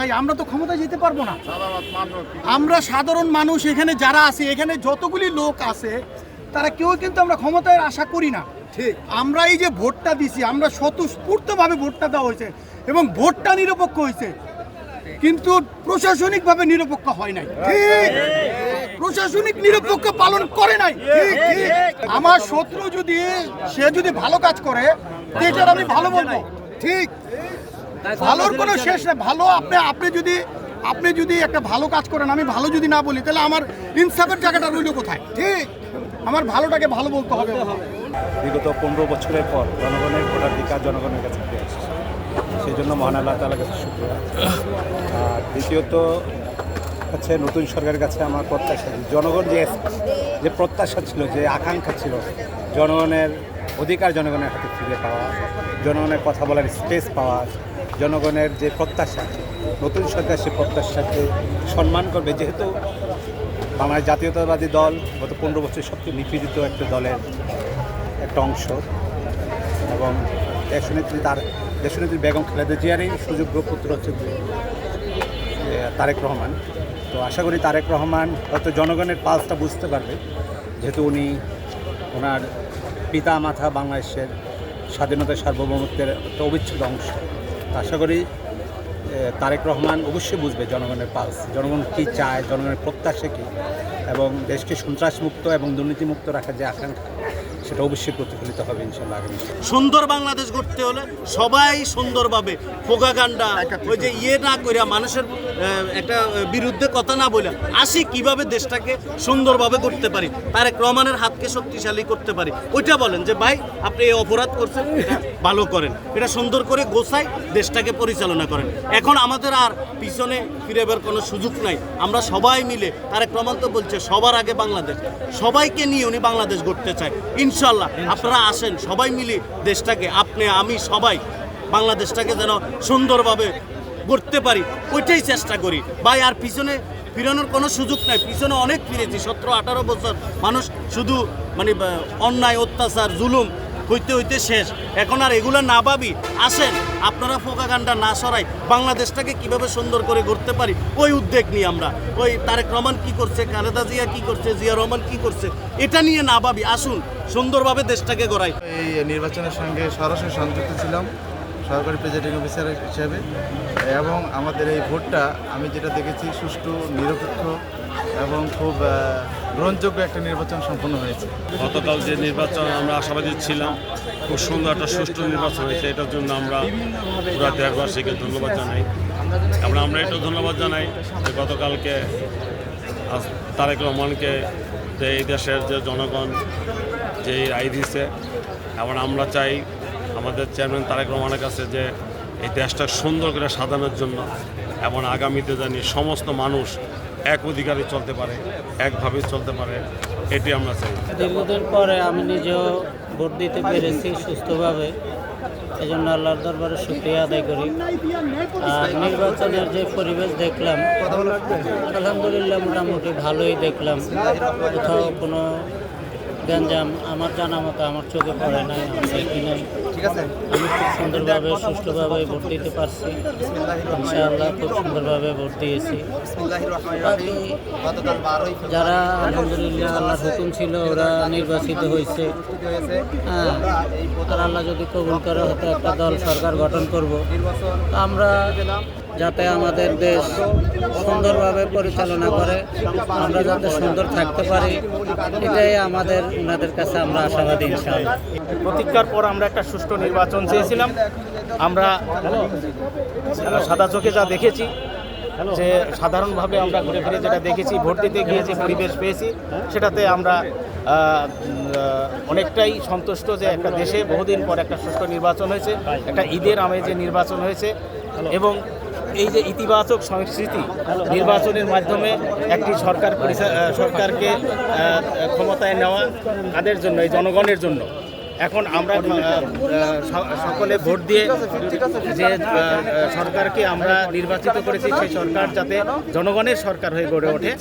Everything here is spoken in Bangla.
ভাই আমরা তো ক্ষমতায় যেতে পারবো না। আমরা সাধারণ মানুষ এখানে যারা আছে, এখানে যতগুলি লোক আছে তারা কেউ কিন্তু আমরা ক্ষমতায় আশা করি না। ঠিক, আমরা এই যে ভোটটা দিছি, আমরা স্বতঃস্ফূর্তভাবে ভোটটা দেওয়া হয়েছে এবং ভোটটা নিরপেক্ষ হয়েছে, কিন্তু প্রশাসনিকভাবে নিরপেক্ষ হয় নাই। ঠিক, প্রশাসনিক নিরপেক্ষ পালন করে নাই। ঠিক ঠিক, আমার শত্রু যদি ভালো কাজ করে সেটার আমি ভালো বলবো। ঠিক, ভালোর কোনো শেষ নেই। ভালো আপনি যদি একটা ভালো কাজ করেন, আমি ভালো যদি না বলি, তাহলে আমার ইনসাফের জায়গাটা রইল কোথায়? ঠিক, আমার ভালোটাকে ভালো বলতে হবে। বিগত 15 বছরের পর জনগণের ভোটাধিকার জনগণের কাছে ফিরে আসছে, সেই জন্য মহান আল্লাহ তাআলার কাছে শুকরিয়া। আর দ্বিতীয়ত হচ্ছে নতুন সরকারের কাছে আমার প্রত্যাশা, জনগণ যে প্রত্যাশা ছিল, যে আকাঙ্ক্ষা ছিল, জনগণের অধিকার জনগণের হাতে ফিরে পাওয়া, জনগণের কথা বলার স্পেস পাওয়া, জনগণের যে প্রত্যাশা, নতুন সরকার সে প্রত্যাশাকে সম্মান করবে। যেহেতু বাংলাদেশ জাতীয়তাবাদী দল গত 15 বছর সবচেয়ে নিপীড়িত একটা দলের একটা অংশ, এবং দেশনেত্রী বেগম খালেদা জিয়ারই সুযোগ্য পুত্র হচ্ছে তারেক রহমান। তো আশা করি তারেক রহমান হয়তো জনগণের পালসটা বুঝতে পারবে, যেহেতু ওনার পিতা মাতা বাংলাদেশের স্বাধীনতা সার্বভৌমত্বের একটা অবিচ্ছেদ্য অংশ। আশা করি তারেক রহমান অবশ্যই বুঝবে জনগণের পালস, জনগণ কী চায়, জনগণের প্রত্যাশা কী, এবং দেশকে সন্ত্রাসমুক্ত এবং দুর্নীতিমুক্ত রাখার যে আকাঙ্ক্ষা, সেটা অবশ্যই প্রতিফলিত হবে ইনশাআল্লাহ। সুন্দর বাংলাদেশ গড়তে হলে সবাই সুন্দরভাবে প্রোপাগান্ডা ওই যে না কইরা মানুষের একটা বিরুদ্ধে কথা না বলে আসি কিভাবে দেশটাকে সুন্দরভাবে করতে পারি, তারেক রহমানের হাতকে শক্তিশালী করতে পারি, ওইটা বলেন যে ভাই আপনি এই অপরাধ করছেন, এটা ভালো করেন, এটা সুন্দর করে গোছাই দেশটাকে পরিচালনা করেন। এখন আমাদের আর পিছনে ফিরেবার কোনো সুযোগ নাই। আমরা সবাই মিলে, তারেক রহমান তো বলছে সবার আগে বাংলাদেশ, সবাইকে নিয়ে উনি বাংলাদেশ গড়তে চায়। ইনশাল্লাহ আপনারা আসেন, সবাই মিলে দেশটাকে, আপনি আমি সবাই বাংলাদেশটাকে যেন সুন্দরভাবে গড়তে পারি, ওইটাই চেষ্টা করি ভাই। আর পিছনে ফিরানোর কোনো সুযোগ নাই, পিছনে অনেক ফিরেছি। 17-18 বছর মানুষ শুধু অন্যায় অত্যাচার জুলুম হইতে হইতে শেষ। এখন আর এগুলো না ভাবি, আসেন আপনারা প্রোপাগান্ডা না সরাই বাংলাদেশটাকে কিভাবে সুন্দর করে গড়তে পারি ওই উদ্যোগ নিয়ে আমরা, ওই তারেক রহমান কি করছে, খালেদা জিয়া কি করছে, জিয়া রহমান কি করছে, এটা নিয়ে না ভাবি, আসুন সুন্দরভাবে দেশটাকে গড়াই। এই নির্বাচনের সঙ্গে সরাসরি সংযুক্ত ছিলাম সহকারী প্রেসিডিং অফিসার হিসেবে, এবং আমাদের এই ভোটটা আমি যেটা দেখেছি সুষ্ঠু, নিরপেক্ষ এবং খুব গ্রহণযোগ্য একটা নির্বাচন সম্পন্ন হয়েছে। গতকাল যে নির্বাচন আমরা আশাবাদী ছিলাম, খুব সুন্দর একটা সুষ্ঠু নির্বাচন হয়েছে, এটার জন্য আমরা পুরা দেশবাসীকে ধন্যবাদ জানাই। আমরা এটাও ধন্যবাদ জানাই যে গতকালকে তারেক রহমানকে যে এই দেশের যে জনগণ যে রায় দিয়েছে, এবং আমরা চাই আমাদের চেয়ারম্যান তারেক রহমানের কাছে যে এই দেশটা সুন্দর করে সাজানোর জন্য, এবং আগামীতে জানি সমস্ত মানুষ এক অধিকারে চলতে পারে, একভাবে চলতে পারে, এটি আমরা চাই। দীর্ঘদিন পরে আমি নিজেও ভোট দিতে পেরেছি সুস্থভাবে, এই জন্য আল্লাহর দরবারে শুকরিয়া আদায় করি। আর নির্বাচনের যে পরিবেশ দেখলাম, আলহামদুলিল্লাহ মোটামুটি ভালোই দেখলাম, কোথাও কোনো গ্যাঞ্জাম আমার জানা মতো আমার চোখে পড়ে নাই, আমি দেখি নাই। আমি খুব সুন্দরভাবে সুষ্ঠুভাবে ভোট দিতে পারছি, ইনশাআল্লাহ খুব সুন্দরভাবে ভোট দিয়েছি। বাকি যারা আলহামদুলিল্লাহ আল্লাহর হুকুম ছিল ওরা নির্বাচিত হয়েছে, হ্যাঁ, আর আল্লাহ যদি কবুল করে হয়তো একটা দল সরকার গঠন করব, আমরা যাতে আমাদের দেশ সুন্দরভাবে পরিচালনা করে, আমরা যাতে সুন্দর থাকতে পারি, এটাই আমাদের ওনাদের কাছে আমরা আশাবাদী ইনশাআল্লাহ। প্রতীক্ষার পর আমরা একটা সুষ্ঠু নির্বাচন চেয়েছিলাম। আমরা সাদা চোখে যা দেখেছি, যে সাধারণভাবে আমরা ঘুরে ফিরে যেটা দেখেছি, ভোট দিতে গিয়ে যে পরিবেশ পেয়েছি, সেটাতে আমরা অনেকটাই সন্তুষ্ট যে একটা দেশে বহুদিন পর একটা সুষ্ঠু নির্বাচন হয়েছে, একটা ঈদের আমেজে নির্বাচন হয়েছে, এবং এই যে ইতিবাচক সংস্কৃতি নির্বাচনের মাধ্যমে একটি সরকারকে ক্ষমতায় নেওয়া, তাদের জন্য, এই জনগণের জন্য। এখন আমরা সকলে ভোট দিয়ে যে সরকারকে আমরা নির্বাচিত করেছি, সেই সরকার যাতে জনগণের সরকার হয়ে গড়ে ওঠে।